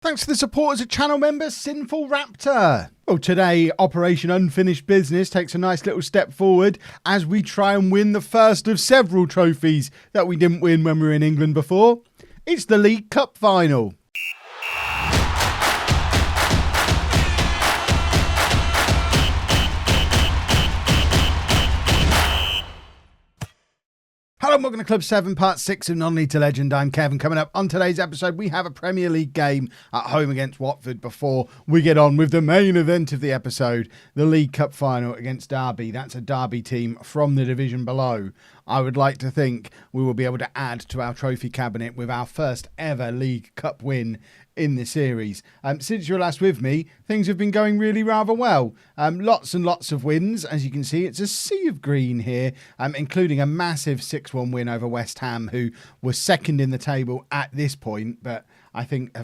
Thanks to the support as a channel member, Sinful Raptor. Well, today, Operation Unfinished Business takes a nice little step forward as we try and win the first of several trophies that we didn't win when we were in England before. It's the League Cup final. Hello and welcome to Club 7, Part 6 of Non-League to Legend. I'm Kevin. Coming up on today's episode, we have a Premier League game at home against Watford before we get on with the main event of the episode, the League Cup final against Derby. That's a Derby team from the division below. I would like to think we will be able to add to our trophy cabinet with our first ever League Cup win in the series. Since you were last with me, things have been going really rather well. Lots and lots of wins. As you can see, it's a sea of green here, including a massive 6-1 win over West Ham, who were second in the table at this point, but I think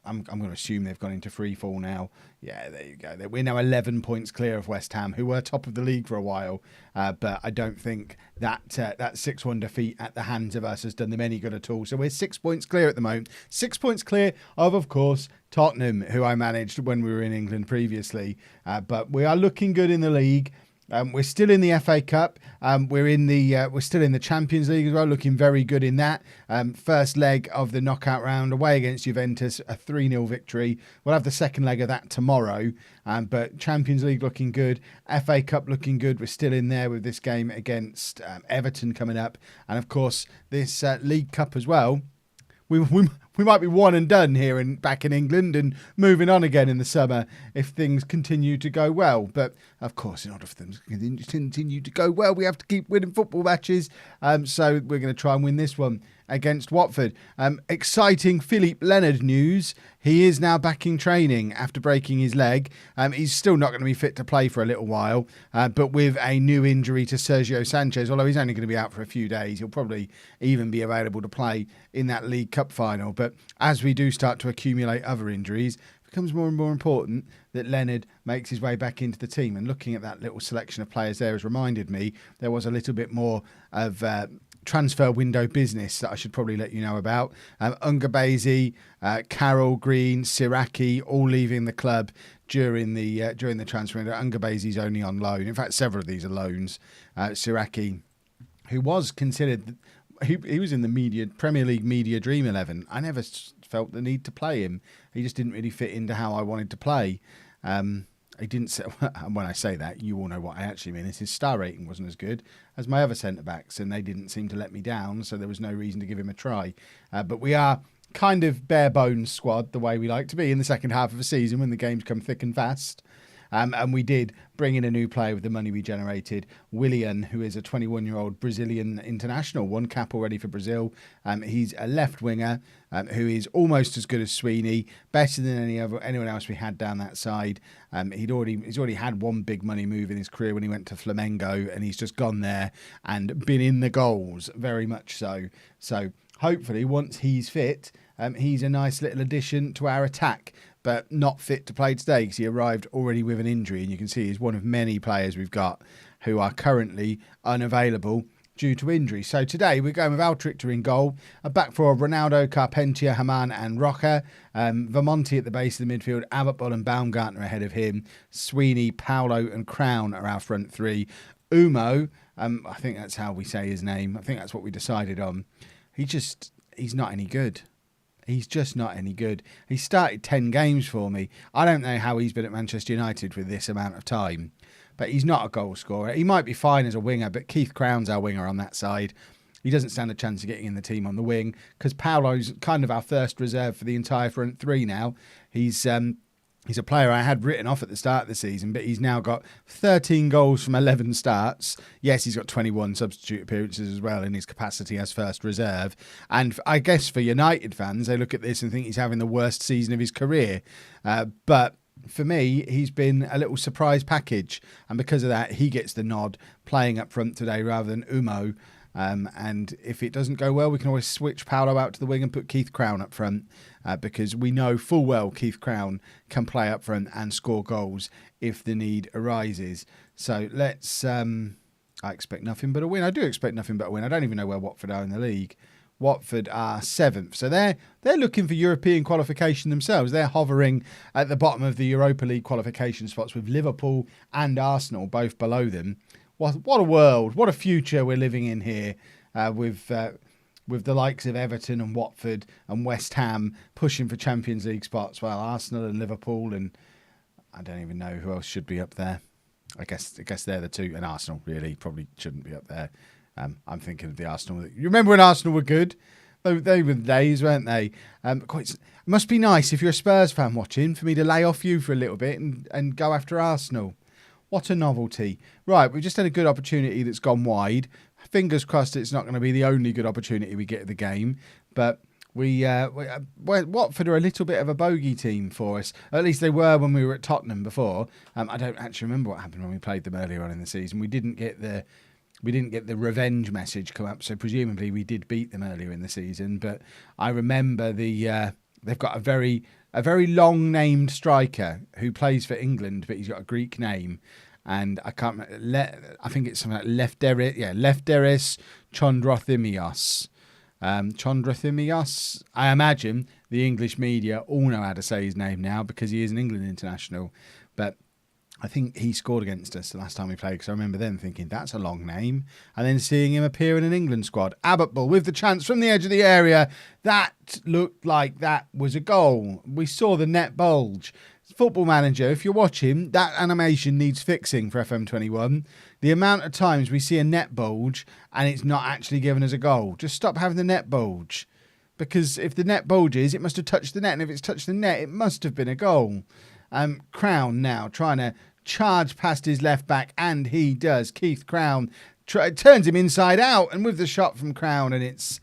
I'm going to assume they've gone into free fall now. Yeah, there you go. We're now 11 points clear of West Ham, who were top of the league for a while. But I don't think that 6-1 defeat at the hands of us has done them any good at all. So we're 6 points clear at the moment. 6 points clear of course, Tottenham, who I managed when we were in England previously. But we are looking good in the league. We're still in the FA Cup. We're still in the Champions League as well, looking very good in that. First leg of the knockout round away against Juventus, a 3-0 victory. We'll have the second leg of that tomorrow. But Champions League looking good, FA Cup looking good. We're still in there with this game against Everton coming up, and of course this League Cup as well. We might be one and done here back in England and moving on again in the summer if things continue to go well. But of course, in order for them to continue to go well, we have to keep winning football matches. So we're going to try and win this one against Watford. Exciting Philippe Leonard news. He is now back in training after breaking his leg. He's still not going to be fit to play for a little while, but with a new injury to Sergio Sanchez, although he's only going to be out for a few days, he'll probably even be available to play in that League Cup final. But as we do start to accumulate other injuries, it becomes more and more important that Leonard makes his way back into the team. And looking at that little selection of players there has reminded me there was a little bit more of transfer window business that I should probably let you know about. Ungabezi, Carroll, Green, Siraki, all leaving the club during the transfer window. Ungabezi's only on loan. In fact, several of these are loans. Siraki, who was considered, he was in the Premier League media dream 11. I never felt the need to play him. He just didn't really fit into how I wanted to play. He didn't. When I say that, you all know what I actually mean. Is his star rating wasn't as good as my other centre backs, and they didn't seem to let me down. So there was no reason to give him a try. But we are kind of bare bones squad, the way we like to be in the second half of a season when the games come thick and fast. And we did bring in a new player with the money we generated, Willian, who is a 21-year-old Brazilian international, one cap already for Brazil. He's a left winger who is almost as good as Sweeney, better than anyone else we had down that side. He's already had one big money move in his career when he went to Flamengo, and he's just gone there and been in the goals, very much so. So hopefully, once he's fit, he's a nice little addition to our attack, but not fit to play today because he arrived already with an injury. And you can see he's one of many players we've got who are currently unavailable due to injury. So today we're going with Altrichter in goal, a back four of Ronaldo, Carpentier, Haman and Roca. Vermonti at the base of the midfield, Abbottball and Baumgartner ahead of him. Sweeney, Paolo and Crown are our front three. Umo, I think that's how we say his name. I think that's what we decided on. He's not any good. He's just not any good. He started 10 games for me. I don't know how he's been at Manchester United for this amount of time, but he's not a goal scorer. He might be fine as a winger, but Keith Crown's our winger on that side. He doesn't stand a chance of getting in the team on the wing because Paolo's kind of our first reserve for the entire front three now. He's a player I had written off at the start of the season, but he's now got 13 goals from 11 starts. Yes, he's got 21 substitute appearances as well in his capacity as first reserve. And I guess for United fans, they look at this and think he's having the worst season of his career. But for me, he's been a little surprise package. And because of that, he gets the nod playing up front today rather than Umo. And if it doesn't go well, we can always switch Paolo out to the wing and put Keith Crown up front because we know full well Keith Crown can play up front and score goals if the need arises. So let's... I expect nothing but a win. I do expect nothing but a win. I don't even know where Watford are in the league. Watford are 7th. So they're looking for European qualification themselves. They're hovering at the bottom of the Europa League qualification spots with Liverpool and Arsenal both below them. What a world. What a future we're living in here with the likes of Everton and Watford and West Ham pushing for Champions League spots, while Arsenal and Liverpool and I don't even know who else should be up there. I guess they're the two, and Arsenal really probably shouldn't be up there. I'm thinking of the Arsenal. You remember when Arsenal were good? They were the days, weren't they? It must be nice if you're a Spurs fan watching for me to lay off you for a little bit and go after Arsenal. What a novelty. Right, we've just had a good opportunity that's gone wide. Fingers crossed it's not going to be the only good opportunity we get at the game. But Watford are a little bit of a bogey team for us. At least they were when we were at Tottenham before. I don't actually remember what happened when we played them earlier on in the season. We didn't get the revenge message come up, so presumably we did beat them earlier in the season. But I remember they've got a very long named striker who plays for England, but he's got a Greek name, and I can't remember. I think it's something like Lefteris Chondrothimios. Chondrothimios. I imagine the English media all know how to say his name now because he is an England international, but I think he scored against us the last time we played, because I remember then thinking, that's a long name. And then seeing him appear in an England squad. Abbottbull with the chance from the edge of the area. That looked like that was a goal. We saw the net bulge. Football Manager, if you're watching, that animation needs fixing for FM21. The amount of times we see a net bulge and it's not actually given us a goal. Just stop having the net bulge. Because if the net bulges, it must have touched the net. And if it's touched the net, it must have been a goal. Crown now trying to charge past his left back, and he does. Keith Crown turns him inside out, and with the shot from Crown, and it's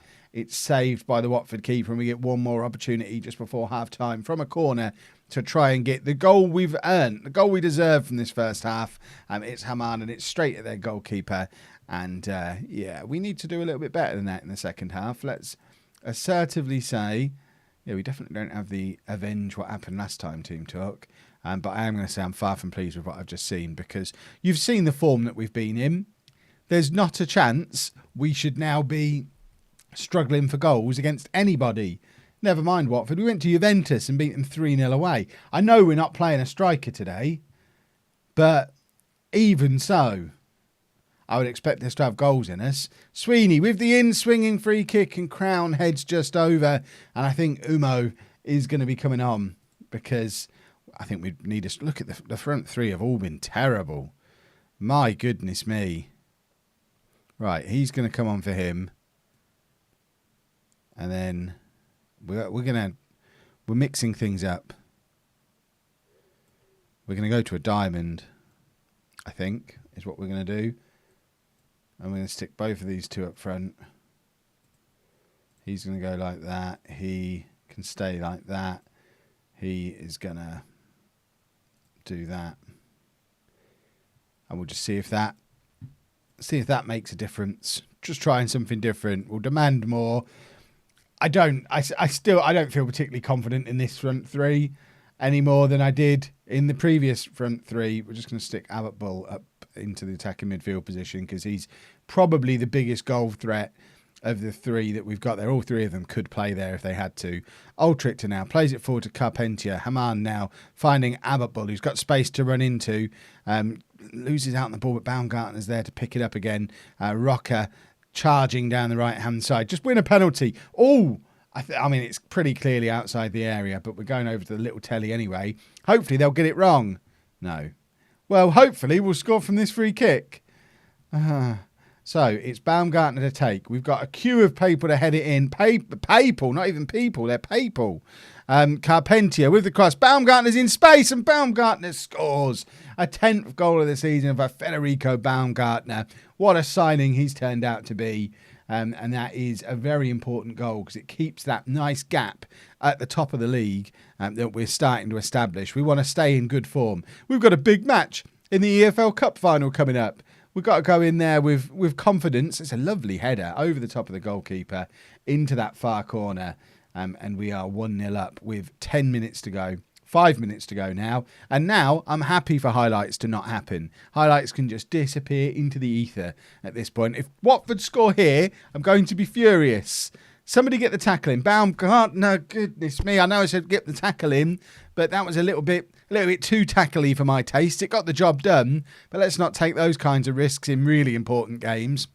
saved by the Watford keeper, and we get one more opportunity just before half-time from a corner to try and get the goal we've earned, the goal we deserve from this first half. It's Haman, and it's straight at their goalkeeper. And we need to do a little bit better than that in the second half. Let's assertively say, we definitely don't have the avenge what happened last time team talk. But I am going to say I'm far from pleased with what I've just seen, because you've seen the form that we've been in. There's not a chance we should now be struggling for goals against anybody. Never mind Watford. We went to Juventus and beat them 3-0 away. I know we're not playing a striker today, but even so, I would expect us to have goals in us. Sweeney with the in-swinging free kick, and Crown heads just over. And I think Umo is going to be coming on, because I think we need to look at the front three have all been terrible. My goodness me. Right, he's going to come on for him. And then we're mixing things up. We're going to go to a diamond, I think, is what we're going to do. I'm going to stick both of these two up front. He's going to go like that. He can stay like that. He is going to do that. And we'll just see if that makes a difference. Just trying something different. We'll demand more. I don't feel particularly confident in this front three any more than I did in the previous front three. We're just going to stick Abbottbull up into the attacking midfield position, because he's probably the biggest goal threat of the three that we've got there. All three of them could play there if they had to. Ultrichter now plays it forward to Carpentier. Haman now finding Abbottbull, who's got space to run into. Loses out on the ball, but Baumgartner's there to pick it up again. Rocker charging down the right-hand side. Just win a penalty. Oh, I mean, it's pretty clearly outside the area, but we're going over to the little telly anyway. Hopefully they'll get it wrong. No. Well, hopefully we'll score from this free kick. So it's Baumgartner to take. We've got a queue of people to head it in. Papal, not even people, they're papal. Carpentier with the cross. Baumgartner's in space, and Baumgartner scores. A 10th goal of the season by Federico Baumgartner. What a signing he's turned out to be. And that is a very important goal, because it keeps that nice gap at the top of the league that we're starting to establish. We want to stay in good form. We've got a big match in the EFL Cup final coming up. We've got to go in there with confidence. It's a lovely header over the top of the goalkeeper into that far corner. And we are 1-0 up with 10 minutes to go. 5 minutes to go now. And now I'm happy for highlights to not happen. Highlights can just disappear into the ether at this point. If Watford score here, I'm going to be furious. Somebody get the tackle in. Baumgartner, goodness me. I know I said get the tackle in, but that was a little bit too tackly for my taste. It got the job done, but let's not take those kinds of risks in really important games.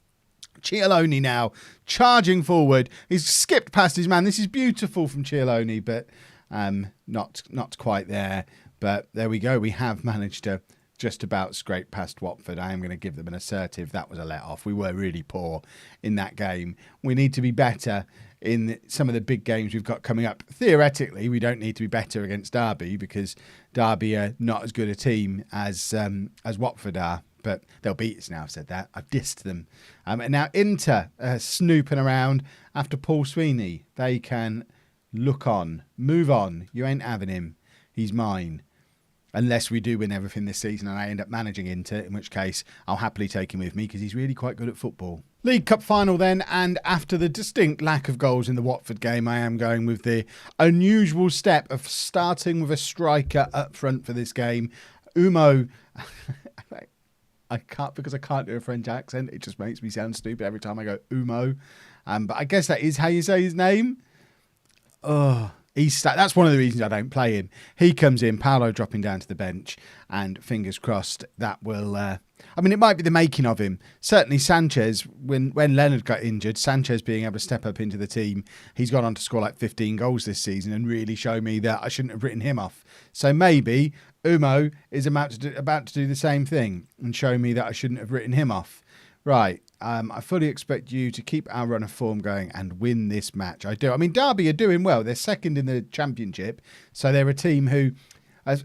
Cialoni now charging forward. He's skipped past his man. This is beautiful from Cialoni, but not quite there. But there we go. We have managed to just about scrape past Watford. I am going to give them an assertive. That was a let-off. We were really poor in that game. We need to be better in some of the big games we've got coming up. Theoretically, we don't need to be better against Derby because Derby are not as good a team as Watford are. But they'll beat us now, I've said that. I've dissed them. And now Inter snooping around after Paul Sweeney. They can look on, move on. You ain't having him. He's mine. Unless we do win everything this season and I end up managing Inter, in which case I'll happily take him with me because he's really quite good at football. League Cup final then, and after the distinct lack of goals in the Watford game, I am going with the unusual step of starting with a striker up front for this game. Umo, I can't do a French accent. It just makes me sound stupid every time I go Umo. But I guess that is how you say his name. Oh. That's one of the reasons I don't play him. He comes in, Paolo dropping down to the bench, and fingers crossed that will... it might be the making of him. Certainly Sanchez, when Leonard got injured, Sanchez being able to step up into the team, he's gone on to score like 15 goals this season and really show me that I shouldn't have written him off. So maybe Umo is about to do the same thing and show me that I shouldn't have written him off. Right. I fully expect you to keep our run of form going and win this match. I do. I mean, Derby are doing well. They're second in the Championship. So they're a team who,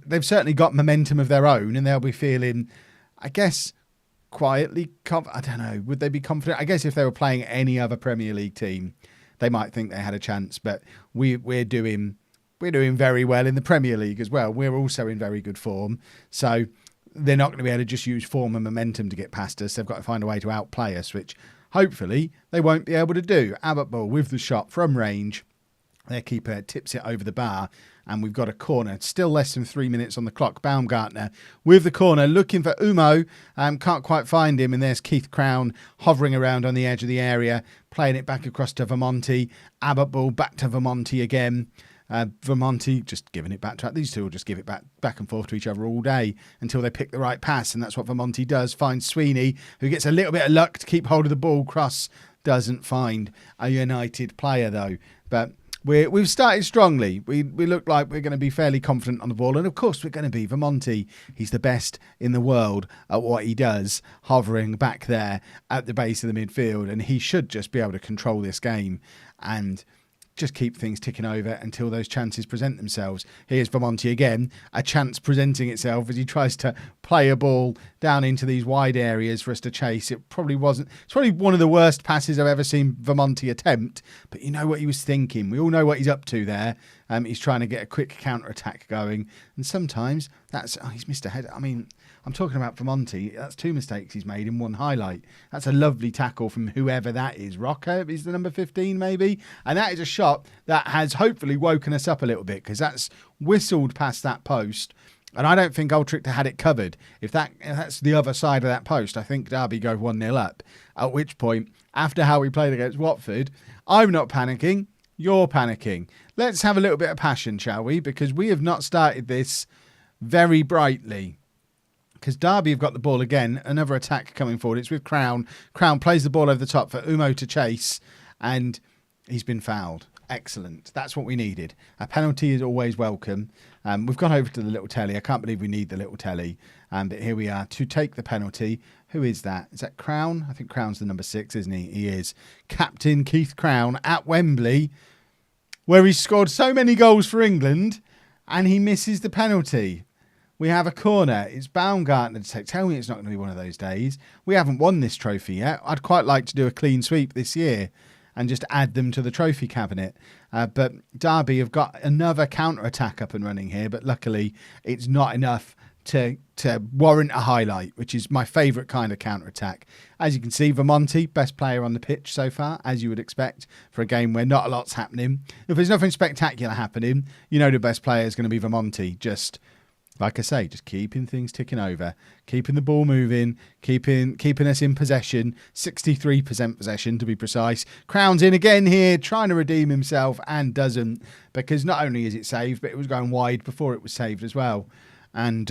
they've certainly got momentum of their own and they'll be feeling, I guess, quietly, I don't know, would they be confident? I guess if they were playing any other Premier League team, they might think they had a chance. But we're doing very well in the Premier League as well. We're also in very good form. So they're not going to be able to just use form and momentum to get past us. They've got to find a way to outplay us, which hopefully they won't be able to do. Abbottbull with the shot from range. Their keeper tips it over the bar, and we've got a corner. Still less than 3 minutes on the clock. Baumgartner with the corner, looking for Umo. Can't quite find him, and there's Keith Crown hovering around on the edge of the area, playing it back across to Vermonti. Abbottbull back to Vermonti again. Vermonti just giving it back to... These two will just give it back and forth to each other all day until they pick the right pass, and that's what Vermonti does. Finds Sweeney, who gets a little bit of luck to keep hold of the ball. Cross doesn't find a United player, though. But we've started strongly. We look like we're going to be fairly confident on the ball, and of course we're going to be. Vermonti, he's the best in the world at what he does, hovering back there at the base of the midfield, and he should just be able to control this game and just keep things ticking over until those chances present themselves. Here's Vermonti again, a chance presenting itself as he tries to play a ball down into these wide areas for us to chase. It's probably one of the worst passes I've ever seen Vermonti attempt, but you know what he was thinking. We all know what he's up to there. He's trying to get a quick counter-attack going, and sometimes he's missed a header. I mean, I'm talking about Vermonti. That's two mistakes he's made in one highlight. That's a lovely tackle from whoever that is. Rocco is the number 15 maybe? And that is a shot that has hopefully woken us up a little bit because that's whistled past that post. And I don't think Ultrichter had it covered. If that's the other side of that post, I think Derby go 1-0 up. At which point, after how we played against Watford, I'm not panicking. You're panicking. Let's have a little bit of passion, shall we? Because we have not started this very brightly. Because Derby have got the ball again. Another attack coming forward. It's with Crown. Crown plays the ball over the top for Umo to chase. And he's been fouled. Excellent. That's what we needed. A penalty is always welcome. We've gone over to the little telly. I can't believe we need the little telly. But here we are to take the penalty. Who is that? Is that Crown? I think Crown's the number 6, isn't he? He is. Captain Keith Crown at Wembley, where he scored so many goals for England, and he misses the penalty. We have a corner. It's Baumgartner to take. Tell me it's not going to be one of those days. We haven't won this trophy yet. I'd quite like to do a clean sweep this year and just add them to the trophy cabinet. But Derby have got another counter-attack up and running here, but luckily it's not enough to warrant a highlight, which is my favourite kind of counter-attack. As you can see, Vermonti, best player on the pitch so far, as you would expect for a game where not a lot's happening. If there's nothing spectacular happening, you know the best player is going to be Vermonti, just like I say, just keeping things ticking over, keeping the ball moving, keeping us in possession, 63% possession to be precise. Crown's in again here, trying to redeem himself and doesn't, because not only is it saved, but it was going wide before it was saved as well. And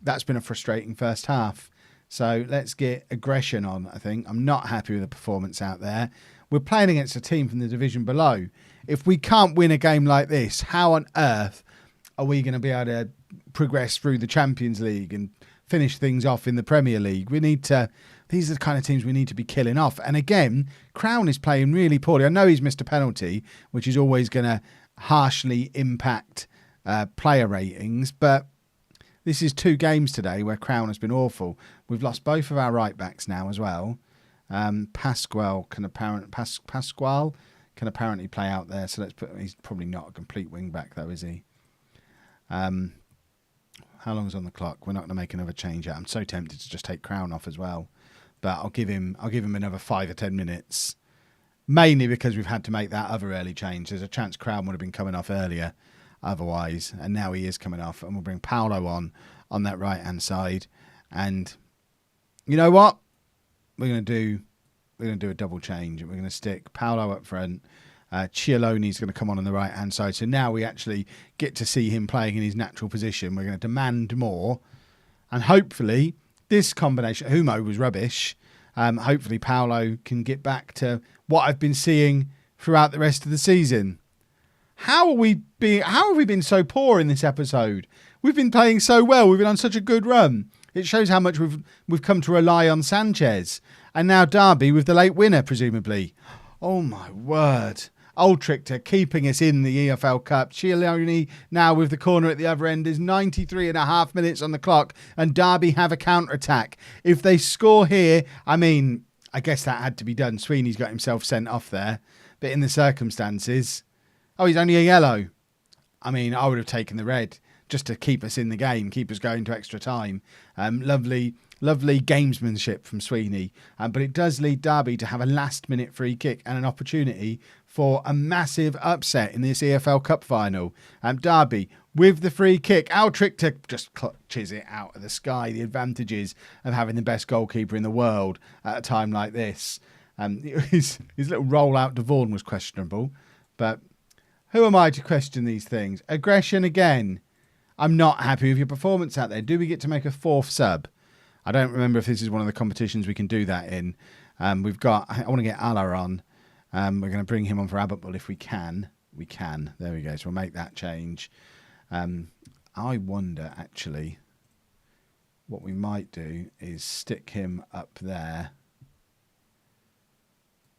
that's been a frustrating first half. So let's get aggression on, I think. I'm not happy with the performance out there. We're playing against a team from the division below. If we can't win a game like this, how on earth are we going to be able to progress through the Champions League and finish things off in the Premier League? These are the kind of teams we need to be killing off. And again, Crown is playing really poorly. I know he's missed a penalty, which is always going to harshly impact player ratings, but this is 2 games today where Crown has been awful. We've lost both of our right backs now as well. Pasquale can apparently play out there, so he's probably not a complete wing back though, is he? How long's on the clock? We're not going to make another change yet. I'm so tempted to just take Crown off as well, but I'll give him another 5 or 10 minutes, mainly because we've had to make that other early change. There's a chance Crown would have been coming off earlier otherwise, and now he is coming off, and we'll bring Paolo on that right hand side. And you know what? We're going to do a double change. We're going to stick Paolo up front. Cialoni's going to come on the right-hand side. So now we actually get to see him playing in his natural position. We're going to demand more. And hopefully, this combination, Humo was rubbish. Hopefully, Paolo can get back to what I've been seeing throughout the rest of the season. How have we been so poor in this episode? We've been playing so well. We've been on such a good run. It shows how much we've come to rely on Sanchez. And now Derby with the late winner, presumably. Oh, my word. Ultrichter keeping us in the EFL Cup. Cialoni now with the corner at the other end is 93.5 minutes on the clock, and Derby have a counter-attack. If they score here, I mean, I guess that had to be done. Sweeney's got himself sent off there. But in the circumstances... Oh, he's only a yellow. I mean, I would have taken the red just to keep us in the game, keep us going to extra time. Lovely gamesmanship from Sweeney. But it does lead Derby to have a last-minute free kick and an opportunity for a massive upset in this EFL Cup final. Derby with the free kick. Ultrichter just clutches it out of the sky. The advantages of having the best goalkeeper in the world at a time like this. His little roll-out to Vaughan was questionable. But who am I to question these things? Aggression again. I'm not happy with your performance out there. Do we get to make a 4th sub? I don't remember if this is one of the competitions we can do that in. I want to get Allah on. We're going to bring him on for Abbotbull if we can. We can. There we go. So we'll make that change. I wonder, actually, what we might do is stick him up there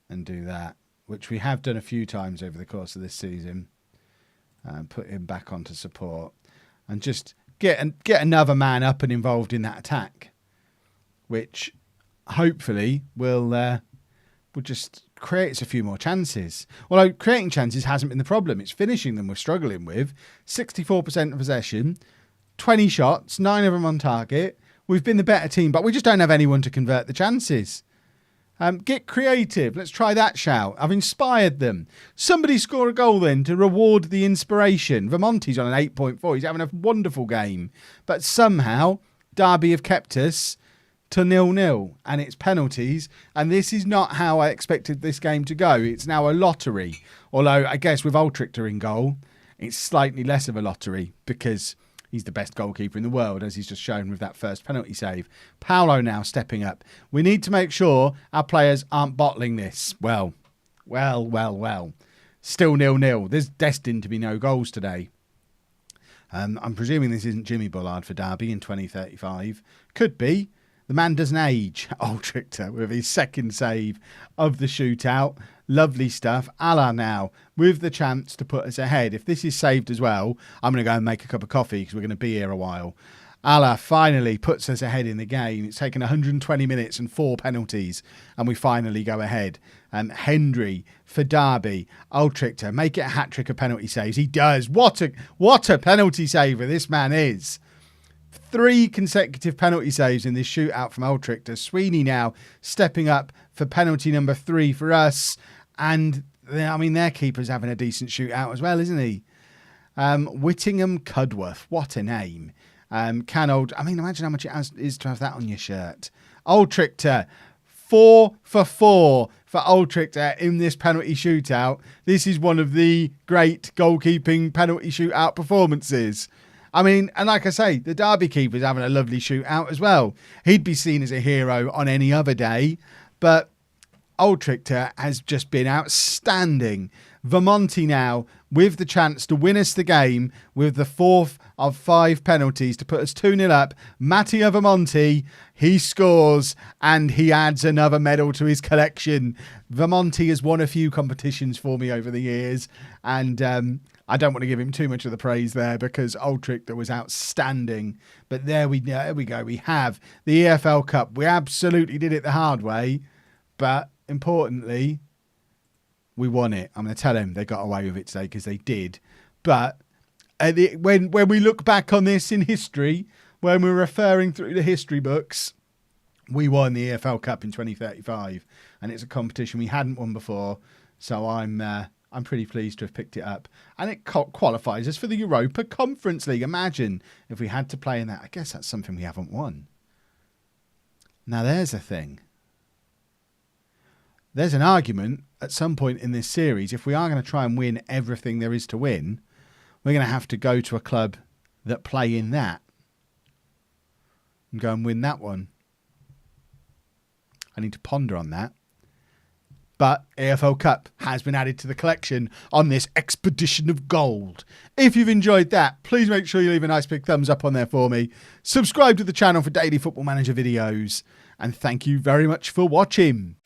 and do that, which we have done a few times over the course of this season. Put him back onto support and just get another man up and involved in that attack, which hopefully will just create us a few more chances. Although creating chances hasn't been the problem. It's finishing them we're struggling with. 64% of possession, 20 shots, 9 of them on target. We've been the better team, but we just don't have anyone to convert the chances. Get creative. Let's try that shout. I've inspired them. Somebody score a goal then to reward the inspiration. Vermonti's on an 8.4. He's having a wonderful game. But somehow, Derby have kept us to 0-0. And it's penalties. And this is not how I expected this game to go. It's now a lottery. Although, I guess with Ultrichter in goal, it's slightly less of a lottery because he's the best goalkeeper in the world, as he's just shown with that first penalty save. Paolo now stepping up. We need to make sure our players aren't bottling this. Well. Still 0-0. There's destined to be no goals today. I'm presuming this isn't Jimmy Bullard for Derby in 2035. Could be. The man doesn't age. Ultrichter with his second save of the shootout. Lovely stuff. Allah now with the chance to put us ahead. If this is saved as well, I'm going to go and make a cup of coffee because we're going to be here a while. Allah finally puts us ahead in the game. It's taken 120 minutes and 4 penalties, and we finally go ahead. Hendry for Derby. Ultrichter, make it a hat-trick of penalty saves. He does. What a penalty saver this man is. 3 consecutive penalty saves in this shootout from Ultrichter. Sweeney now stepping up for penalty number 3 for us. And, I mean, their keeper's having a decent shootout as well, isn't he? Whittingham Cudworth. What a name. Imagine how much it is to have that on your shirt. Old Trichter, 4 for 4 for Old Trichter in this penalty shootout. This is one of the great goalkeeping penalty shootout performances. And like I say, the Derby keeper's having a lovely shootout as well. He'd be seen as a hero on any other day, but Old Trichter has just been outstanding. Vermonti now with the chance to win us the game with the 4th of 5 penalties to put us 2-0 up. Mattia Vermonti, he scores and he adds another medal to his collection. Vermonti has won a few competitions for me over the years, and I don't want to give him too much of the praise there because Old Trichter was outstanding. But there we go. We have the EFL Cup. We absolutely did it the hard way, but importantly, we won it. I'm going to tell him they got away with it today because they did. But when we look back on this in history, when we're referring through the history books, we won the EFL Cup in 2035, and it's a competition we hadn't won before. So I'm pretty pleased to have picked it up, and it qualifies us for the Europa Conference League. Imagine if we had to play in that. I guess that's something we haven't won. Now there's a thing. There's an argument at some point in this series, if we are going to try and win everything there is to win, we're going to have to go to a club that play in that and go and win that one. I need to ponder on that. But EFL Cup has been added to the collection on this expedition of gold. If you've enjoyed that, please make sure you leave a nice big thumbs up on there for me. Subscribe to the channel for daily Football Manager videos. And thank you very much for watching.